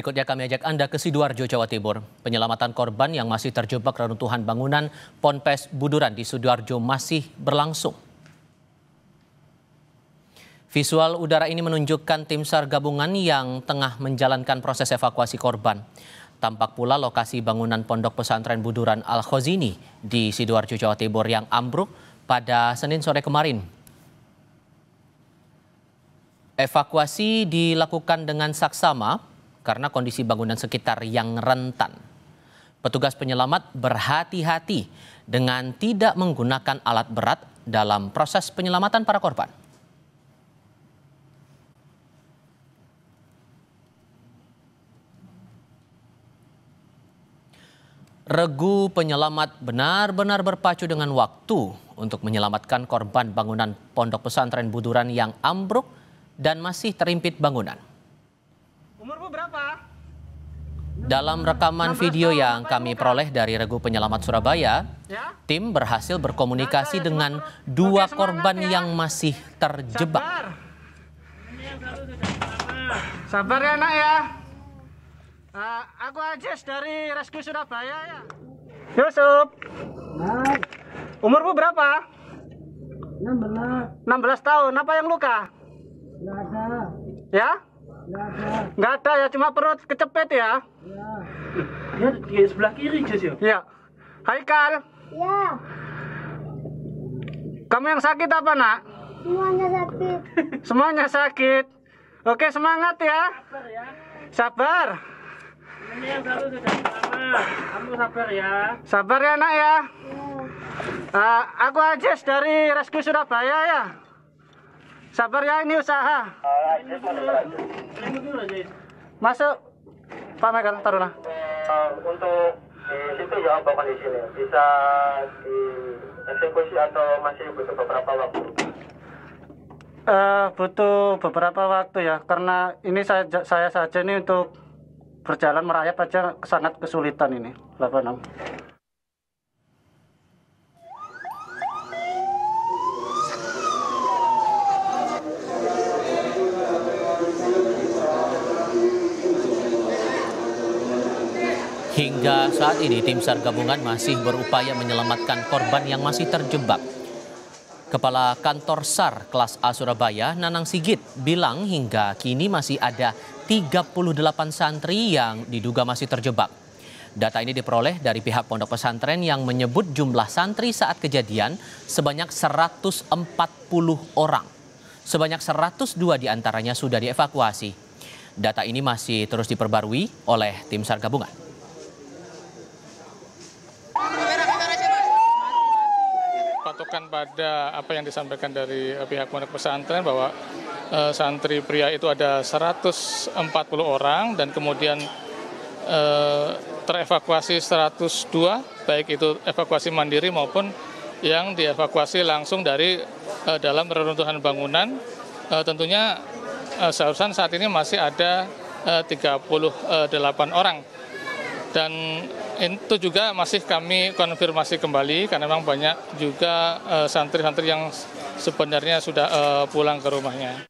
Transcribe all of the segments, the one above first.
Berikutnya kami ajak Anda ke Sidoarjo, Jawa Timur. Penyelamatan korban yang masih terjebak reruntuhan bangunan Ponpes Buduran di Sidoarjo masih berlangsung. Visual udara ini menunjukkan tim SAR gabungan yang tengah menjalankan proses evakuasi korban. Tampak pula lokasi bangunan Pondok Pesantren Buduran Al-Khozini di Sidoarjo, Jawa Timur yang ambruk pada Senin sore kemarin. Evakuasi dilakukan dengan saksama karena kondisi bangunan sekitar yang rentan. Petugas penyelamat berhati-hati dengan tidak menggunakan alat berat dalam proses penyelamatan para korban. Regu penyelamat benar-benar berpacu dengan waktu untuk menyelamatkan korban bangunan Pondok Pesantren Buduran yang ambruk dan masih terimpit bangunan. Umurmu berapa? Dalam rekaman video yang kami peroleh dari Regu Penyelamat Surabaya, tim berhasil berkomunikasi dengan dua korban yang masih terjebak. Sabar ya nak ya. Aku Ajes dari Rescue Surabaya ya. Yusuf. Umurmu berapa? 16 tahun. Apa yang luka? Nggak ada. Ya? Nggak ada ya, cuma perut kecepet ya? Ya, di sebelah kiri Jess ya? Iya. Haikal? Ya, Kamu yang sakit apa nak? semuanya sakit. Semuanya sakit. Oke, semangat ya. Sabar ya. Sabar. Ini yang satu sudah lama. Kamu sabar ya. Sabar ya nak ya. Ya, Aku Ajes dari Rescue Surabaya ya. Sabar ya, ini usaha. Ini dulu aja. Masuk. Pak Megan, taruhlah. Untuk di situ ya apa kondisinya? Bisa dieksekusi atau masih butuh beberapa waktu? Butuh beberapa waktu ya, karena ini saya saja ini untuk berjalan merayap aja sangat kesulitan ini, Bapak Nam. Hingga saat ini tim SAR gabungan masih berupaya menyelamatkan korban yang masih terjebak. Kepala Kantor SAR kelas A Surabaya, Nanang Sigit, bilang hingga kini masih ada 38 santri yang diduga masih terjebak. Data ini diperoleh dari pihak pondok pesantren yang menyebut jumlah santri saat kejadian sebanyak 140 orang. Sebanyak 102 diantaranya sudah dievakuasi. Data ini masih terus diperbarui oleh tim SAR gabungan. Patokan pada apa yang disampaikan dari pihak pondok pesantren bahwa santri pria itu ada 140 orang dan kemudian terevakuasi 102, baik itu evakuasi mandiri maupun yang dievakuasi langsung dari dalam reruntuhan bangunan. Tentunya seharusnya saat ini masih ada 38 orang. Dan itu juga masih kami konfirmasi kembali karena memang banyak juga santri-santri yang sebenarnya sudah pulang ke rumahnya.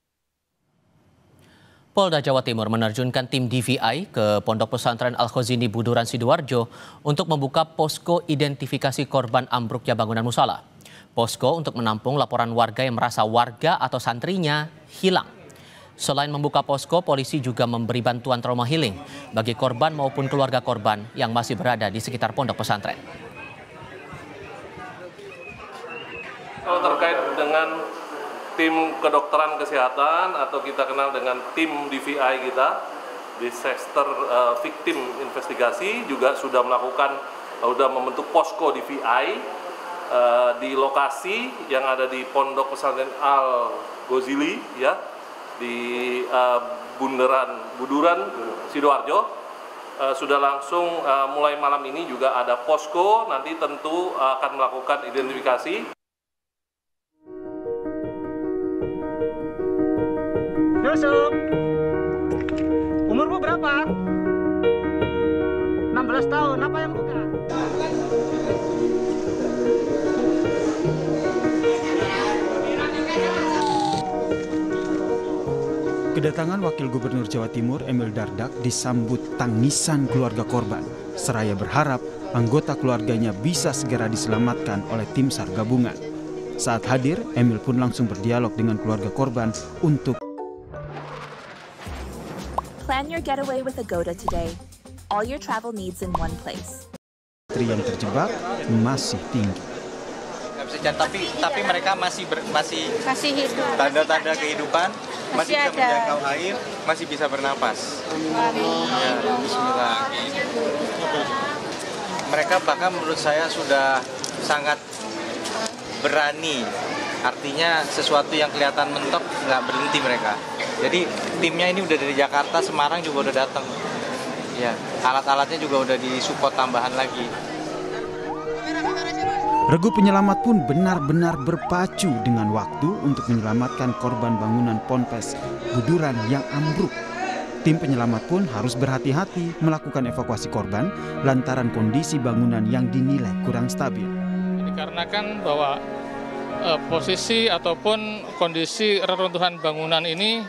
Polda Jawa Timur menerjunkan tim DVI ke Pondok Pesantren Al-Khozini Buduran Sidoarjo untuk membuka posko identifikasi korban ambruknya bangunan musala. Posko untuk menampung laporan warga yang merasa warga atau santrinya hilang. Selain membuka posko, polisi juga memberi bantuan trauma healing bagi korban maupun keluarga korban yang masih berada di sekitar pondok pesantren. Kalau terkait dengan tim kedokteran kesehatan atau kita kenal dengan tim DVI kita, Disaster Victim Investigasi juga sudah membentuk posko DVI di lokasi yang ada di Pondok Pesantren Al-Khozini ya, di Buduran Sidoarjo. Sudah langsung mulai malam ini juga ada posko, nanti tentu akan melakukan identifikasi. Yusuf, umurmu berapa? 16 tahun. Apa yang luka? Kedatangan Wakil Gubernur Jawa Timur Emil Dardak disambut tangisan keluarga korban. Seraya berharap anggota keluarganya bisa segera diselamatkan oleh tim SAR gabungan. Saat hadir, Emil pun langsung berdialog dengan keluarga korban untuk Plan your getaway with Agoda today. All your travel needs in one place. yang terjebak masih tinggi. Tapi mereka masih hidup. Tanda-tanda kehidupan, masih bisa menjangkau air, masih bisa bernapas. Ya, bismillah. Mereka bahkan menurut saya sudah sangat berani. Artinya sesuatu yang kelihatan mentok nggak berhenti mereka. Jadi timnya ini udah dari Jakarta, Semarang juga udah datang. Ya, alat-alatnya juga udah disupport tambahan lagi. Regu penyelamat pun benar-benar berpacu dengan waktu untuk menyelamatkan korban bangunan Ponpes Buduran yang ambruk. Tim penyelamat pun harus berhati-hati melakukan evakuasi korban lantaran kondisi bangunan yang dinilai kurang stabil. Dikarenakan bahwa posisi ataupun kondisi reruntuhan bangunan ini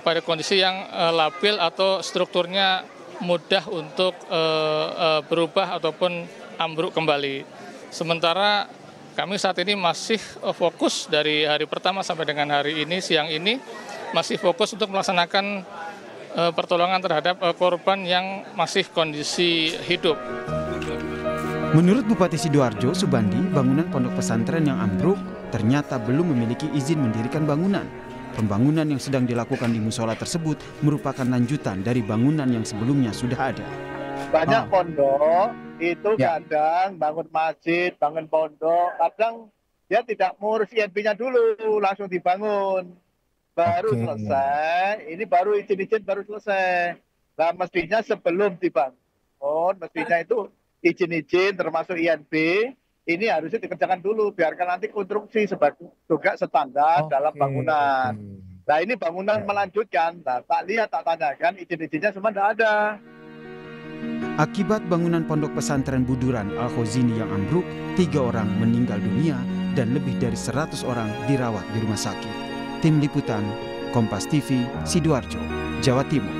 pada kondisi yang labil atau strukturnya mudah untuk berubah ataupun ambruk kembali. Sementara kami saat ini masih fokus dari hari pertama sampai dengan hari ini, siang ini, masih fokus untuk melaksanakan pertolongan terhadap korban yang masih kondisi hidup. Menurut Bupati Sidoarjo, Subandi, bangunan pondok pesantren yang ambruk ternyata belum memiliki izin mendirikan bangunan. Pembangunan yang sedang dilakukan di musola tersebut merupakan lanjutan dari bangunan yang sebelumnya sudah ada. Banyak pondok itu kadang bangun masjid, bangun pondok, kadang dia tidak ngurus INP-nya dulu, langsung dibangun. Baru selesai, ini baru izin-izin baru selesai. Nah mestinya sebelum dibangun, mestinya itu izin-izin termasuk INP, ini harusnya dikerjakan dulu, biarkan nanti konstruksi juga standar dalam bangunan. Nah ini bangunan melanjutkan, nah, tak lihat, tak tanyakan, izin-izinnya semua tidak ada. Akibat bangunan pondok pesantren Buduran Al-Khozini yang ambruk, 3 orang meninggal dunia dan lebih dari 100 orang dirawat di rumah sakit. Tim Liputan, Kompas TV, Sidoarjo, Jawa Timur.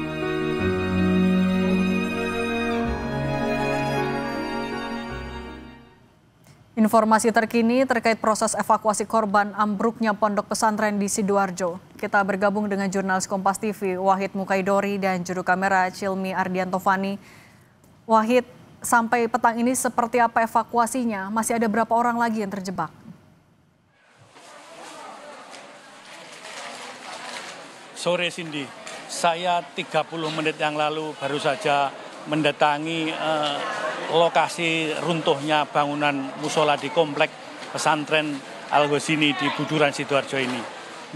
Informasi terkini terkait proses evakuasi korban ambruknya pondok pesantren di Sidoarjo. Kita bergabung dengan jurnalis Kompas TV, Wahid Mukaidori, dan juru kamera Cilmi Ardiantovani. Wahid, sampai petang ini seperti apa evakuasinya? Masih ada berapa orang lagi yang terjebak? Sore Cindy, saya 30 menit yang lalu baru saja mendatangi lokasi runtuhnya bangunan musola di komplek pesantren Al-Khozini di Buduran Sidoarjo ini.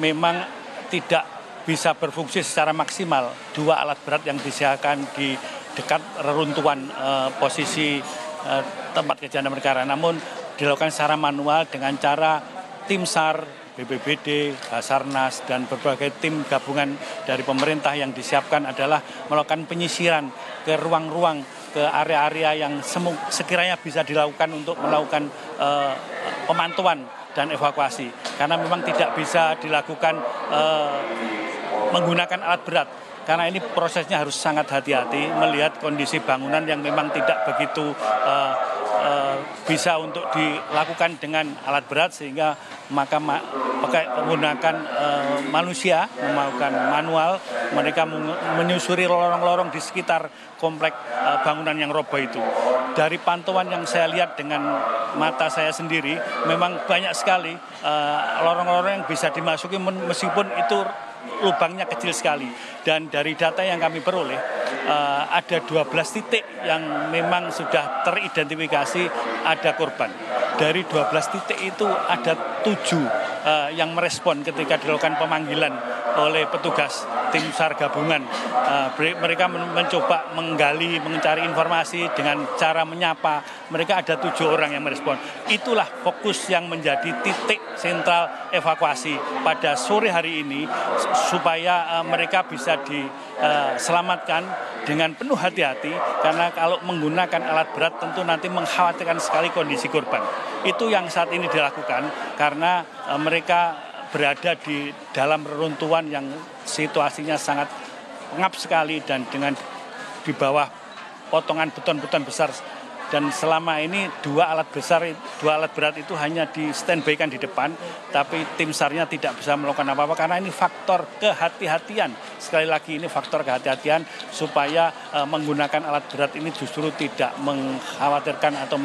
Memang tidak bisa berfungsi secara maksimal 2 alat berat yang disediakan di dekat reruntuhan posisi tempat kejadian perkara. Namun dilakukan secara manual dengan cara tim SAR, BPBD, Basarnas, dan berbagai tim gabungan dari pemerintah yang disiapkan adalah melakukan penyisiran ke ruang-ruang, ke area-area yang sekiranya bisa dilakukan untuk melakukan pemantauan dan evakuasi. Karena memang tidak bisa dilakukan menggunakan alat berat. Karena ini prosesnya harus sangat hati-hati melihat kondisi bangunan yang memang tidak begitu bisa untuk dilakukan dengan alat berat, sehingga maka menggunakan manusia, melakukan manual, mereka menyusuri lorong-lorong di sekitar komplek bangunan yang roboh itu. Dari pantauan yang saya lihat dengan mata saya sendiri, memang banyak sekali lorong-lorong yang bisa dimasuki meskipun itu lubangnya kecil sekali. Dan dari data yang kami peroleh, ada 12 titik yang memang sudah teridentifikasi ada korban. Dari 12 titik itu ada 7 yang merespon ketika dilakukan pemanggilan oleh petugas tim SAR gabungan. Mereka mencoba menggali, mencari informasi dengan cara menyapa. Mereka ada 7 orang yang merespon. Itulah fokus yang menjadi titik sentral evakuasi pada sore hari ini, supaya mereka bisa diselamatkan dengan penuh hati-hati, karena kalau menggunakan alat berat tentu nanti mengkhawatirkan sekali kondisi korban. Itu yang saat ini dilakukan, karena mereka berada di dalam reruntuhan yang situasinya sangat pengap sekali dan dengan di bawah potongan beton-beton besar. Dan selama ini dua alat berat itu hanya di standby-kan di depan, tapi tim SAR-nya tidak bisa melakukan apa-apa karena ini faktor kehati-hatian. Sekali lagi ini faktor kehati-hatian supaya menggunakan alat berat ini justru tidak mengkhawatirkan atau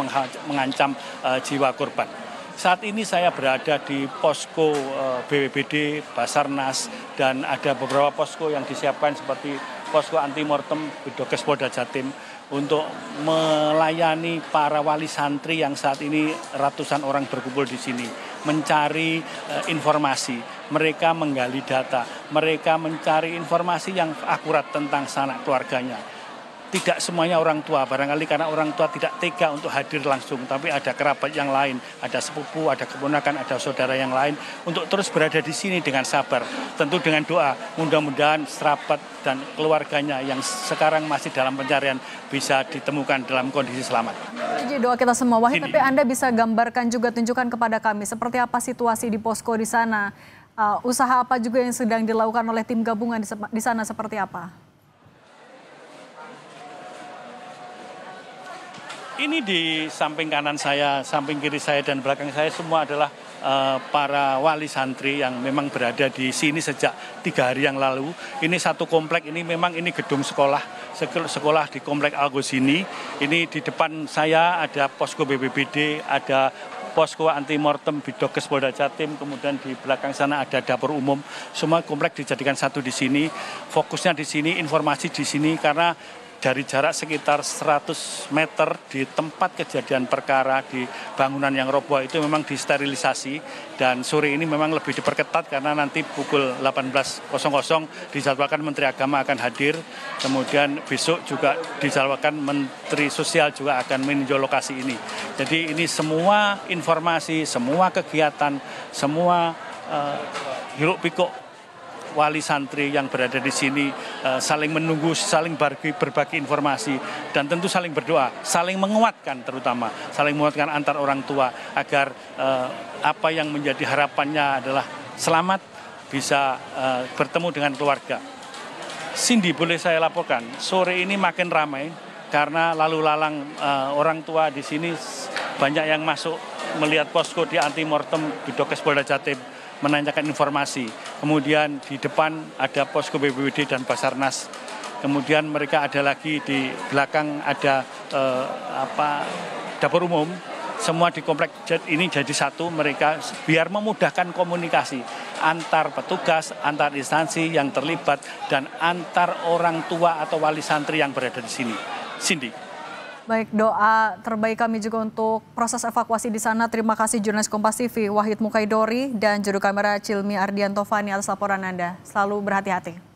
mengancam jiwa korban. Saat ini saya berada di posko BPBD, Basarnas, dan ada beberapa posko yang disiapkan seperti posko anti-mortem Bidokes Polda Jatim untuk melayani para wali santri yang saat ini ratusan orang berkumpul di sini mencari informasi, mereka menggali data, mereka mencari informasi yang akurat tentang sanak keluarganya. Tidak semuanya orang tua, barangkali karena orang tua tidak tega untuk hadir langsung, tapi ada kerabat yang lain, ada sepupu, ada keponakan, ada saudara yang lain untuk terus berada di sini dengan sabar. Tentu dengan doa, mudah-mudahan serapat dan keluarganya yang sekarang masih dalam pencarian bisa ditemukan dalam kondisi selamat. Jadi doa kita semua, Wahid, tapi Anda bisa gambarkan juga, tunjukkan kepada kami seperti apa situasi di posko di sana, usaha apa juga yang sedang dilakukan oleh tim gabungan di sana seperti apa? Ini di samping kanan saya, samping kiri saya, dan belakang saya semua adalah para wali santri yang memang berada di sini sejak 3 hari yang lalu. Ini satu komplek, ini memang ini gedung sekolah di komplek Algosini. Ini di depan saya ada posko BPBD, ada posko anti-mortem Bidokes Polda Jatim, kemudian di belakang sana ada dapur umum. Semua komplek dijadikan satu di sini. Fokusnya di sini, informasi di sini, karena dari jarak sekitar 100 meter di tempat kejadian perkara di bangunan yang roboh itu memang disterilisasi, dan sore ini memang lebih diperketat karena nanti pukul 18.00 dijadwalkan Menteri Agama akan hadir, kemudian besok juga dijadwalkan Menteri Sosial juga akan meninjau lokasi ini. Jadi ini semua informasi, semua kegiatan, semua hiruk pikuk wali santri yang berada di sini saling menunggu, saling berbagi informasi, dan tentu saling berdoa, saling menguatkan, terutama saling menguatkan antar orang tua agar apa yang menjadi harapannya adalah selamat, bisa bertemu dengan keluarga. Cindy, boleh saya laporkan, sore ini makin ramai karena lalu lalang orang tua di sini banyak yang masuk melihat posko di anti-mortem Bidokes Polda Jatim, menanyakan informasi. Kemudian di depan ada posko BPBD dan Basarnas. Kemudian mereka ada lagi di belakang ada dapur umum. Semua di komplek ini jadi satu, mereka biar memudahkan komunikasi antar petugas, antar instansi yang terlibat, dan antar orang tua atau wali santri yang berada di sini. Cindy. Baik, doa terbaik kami juga untuk proses evakuasi di sana. Terima kasih jurnalis Kompas TV Wahid Mukaidori dan juru kamera Cilmi Ardiantovani atas laporan Anda. Selalu berhati-hati.